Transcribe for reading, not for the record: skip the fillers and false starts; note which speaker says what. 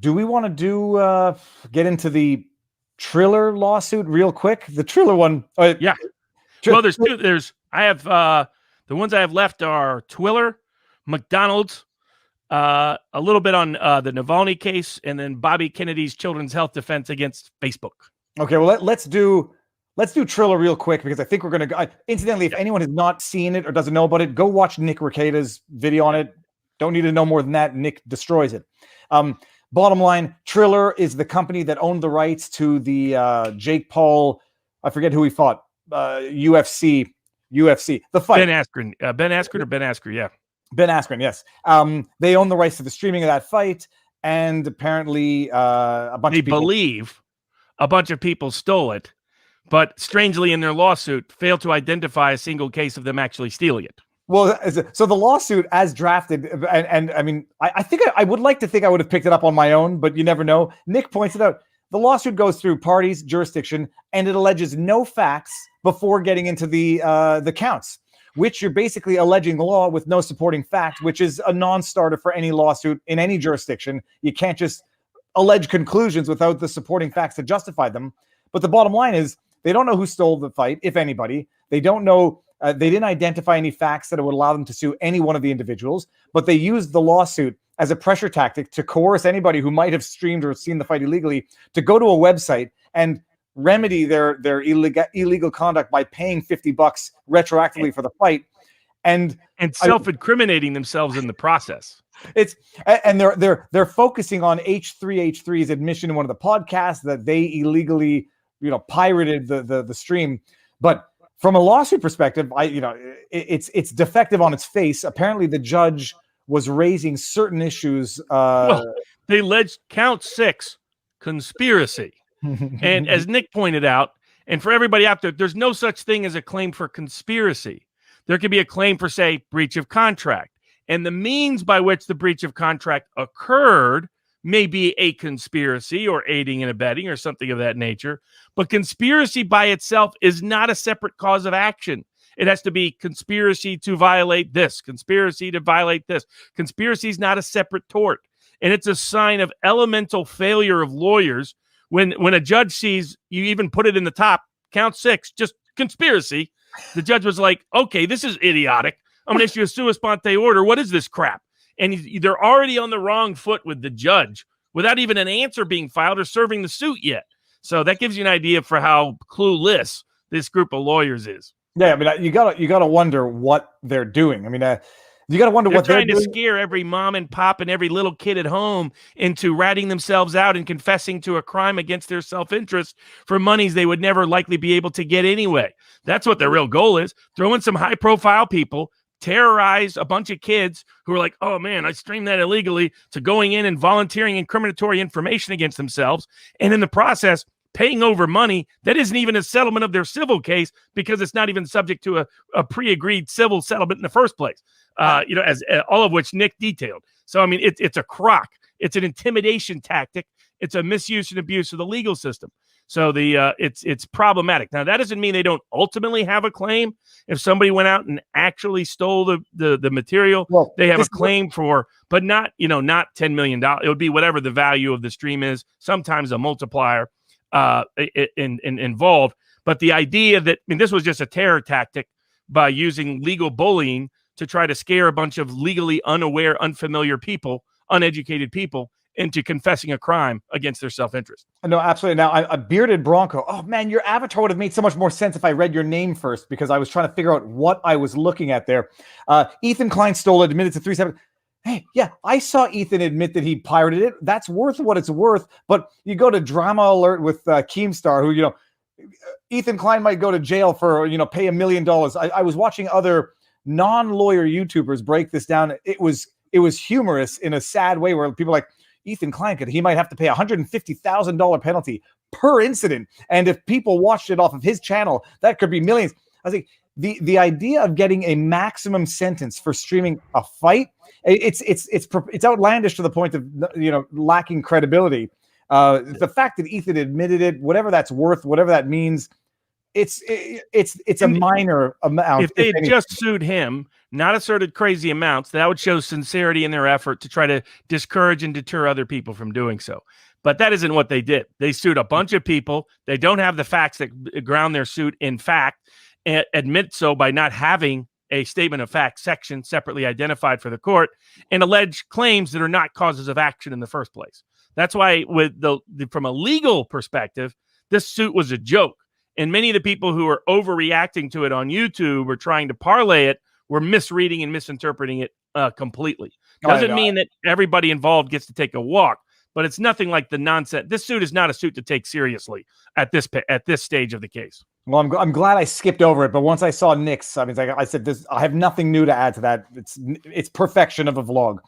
Speaker 1: do we want to get into the Triller lawsuit real quick? The Triller one.
Speaker 2: Yeah. Well, there's two. I have the ones I have left are Triller, McDonald's, a little bit on the Navalny case, and then Bobby Kennedy's Children's Health Defense against Facebook.
Speaker 1: Okay, well let's do Triller real quick, because I think we're going to. Incidentally, if anyone has not seen it or doesn't know about it, go watch Nick Rekieta's video on it. Don't need to know more than that. Nick destroys it. Bottom line, Triller is the company that owned the rights to the Jake Paul. I forget who he fought. UFC, the fight.
Speaker 2: Ben Askren, yeah. Ben Askren,
Speaker 1: yes. They own the rights to the streaming of that fight, and apparently a bunch of people stole it, but strangely in their lawsuit failed to identify a single case of them actually stealing it. Well, so the lawsuit as drafted, and I mean, I think I would like to think I would have picked it up on my own, but you never know. Nick points it out. The lawsuit goes through parties, jurisdiction, and it alleges no facts before getting into the counts, which you're basically alleging law with no supporting fact, which is a non-starter for any lawsuit in any jurisdiction. You can't just allege conclusions without the supporting facts to justify them. But the bottom line is they don't know who stole the fight, if anybody. They don't know. They didn't identify any facts that would allow them to sue any one of the individuals, but they used the lawsuit as a pressure tactic to coerce anybody who might have streamed or seen the fight illegally to go to a website and remedy their illegal conduct by paying $50 retroactively for the fight, and
Speaker 2: self-incriminating themselves in the process.
Speaker 1: They're focusing on H3H3's admission in one of the podcasts that they illegally, pirated the stream. But from a lawsuit perspective, it's defective on its face. Apparently, the judge was raising certain issues.
Speaker 2: They alleged count 6, conspiracy. And as Nick pointed out, and for everybody out there, there's no such thing as a claim for conspiracy. There could be a claim for, say, breach of contract. And the means by which the breach of contract occurred may be a conspiracy or aiding and abetting or something of that nature. But conspiracy by itself is not a separate cause of action. It has to be conspiracy to violate this, conspiracy to violate this. Conspiracy is not a separate tort. And it's a sign of elemental failure of lawyers when a judge sees you even put it in the top, count 6, just conspiracy. The judge was like, okay, this is idiotic. I'm going to issue a sua sponte order. What is this crap? And they're already on the wrong foot with the judge without even an answer being filed or serving the suit yet. So that gives you an idea for how clueless this group of lawyers is.
Speaker 1: Yeah, I mean, you gotta wonder what they're doing. I mean, you gotta wonder what they're
Speaker 2: trying to scare every mom and pop and every little kid at home into ratting themselves out and confessing to a crime against their self-interest for monies they would never likely be able to get anyway. That's what their real goal is. Throw in some high-profile people, terrorize a bunch of kids who are like, oh man, I streamed that illegally, to going in and volunteering incriminatory information against themselves, and in the process paying over money that isn't even a settlement of their civil case because it's not even subject to a pre-agreed civil settlement in the first place. As all of which Nick detailed. So, I mean, it's a crock. It's an intimidation tactic. It's a misuse and abuse of the legal system. So it's problematic. Now, that doesn't mean they don't ultimately have a claim. If somebody went out and actually stole the material, they have a claim for, but not $10 million. It would be whatever the value of the stream is. Sometimes a multiplier involved. But the idea that, this was just a terror tactic by using legal bullying to try to scare a bunch of legally unaware, unfamiliar people, uneducated people into confessing a crime against their self-interest.
Speaker 1: No, absolutely. Now, a bearded Bronco. Oh, man, your avatar would have made so much more sense if I read your name first, because I was trying to figure out what I was looking at there. Ethan Klein stole it, admitted to 3-7. Hey, yeah, I saw Ethan admit that he pirated it. That's worth what it's worth. But you go to Drama Alert with Keemstar, who, Ethan Klein might go to jail for, pay $1 million. I was watching other non-lawyer YouTubers break this down. It was humorous in a sad way, where people are like, Ethan Klein he might have to pay $150,000 penalty per incident. And if people watched it off of his channel, that could be millions. I think the idea of getting a maximum sentence for streaming a fight, it's outlandish to the point of, lacking credibility. The fact that Ethan admitted it, whatever that's worth, whatever that means, it's a minor amount.
Speaker 2: If they had just sued him, not asserted crazy amounts, that would show sincerity in their effort to try to discourage and deter other people from doing so. But that isn't what they did. They sued a bunch of people. They don't have the facts that ground their suit in fact, and admit so by not having a statement of fact section separately identified for the court, and allege claims that are not causes of action in the first place. That's why, with from a legal perspective, this suit was a joke. And many of the people who are overreacting to it on YouTube or trying to parlay it were misreading and misinterpreting it completely. Doesn't mean that everybody involved gets to take a walk, but it's nothing like the nonsense. This suit is not a suit to take seriously at this stage of the case.
Speaker 1: Well, I'm glad I skipped over it, but once I saw Nick's, I mean, like I said, I have nothing new to add to that. It's perfection of a vlog.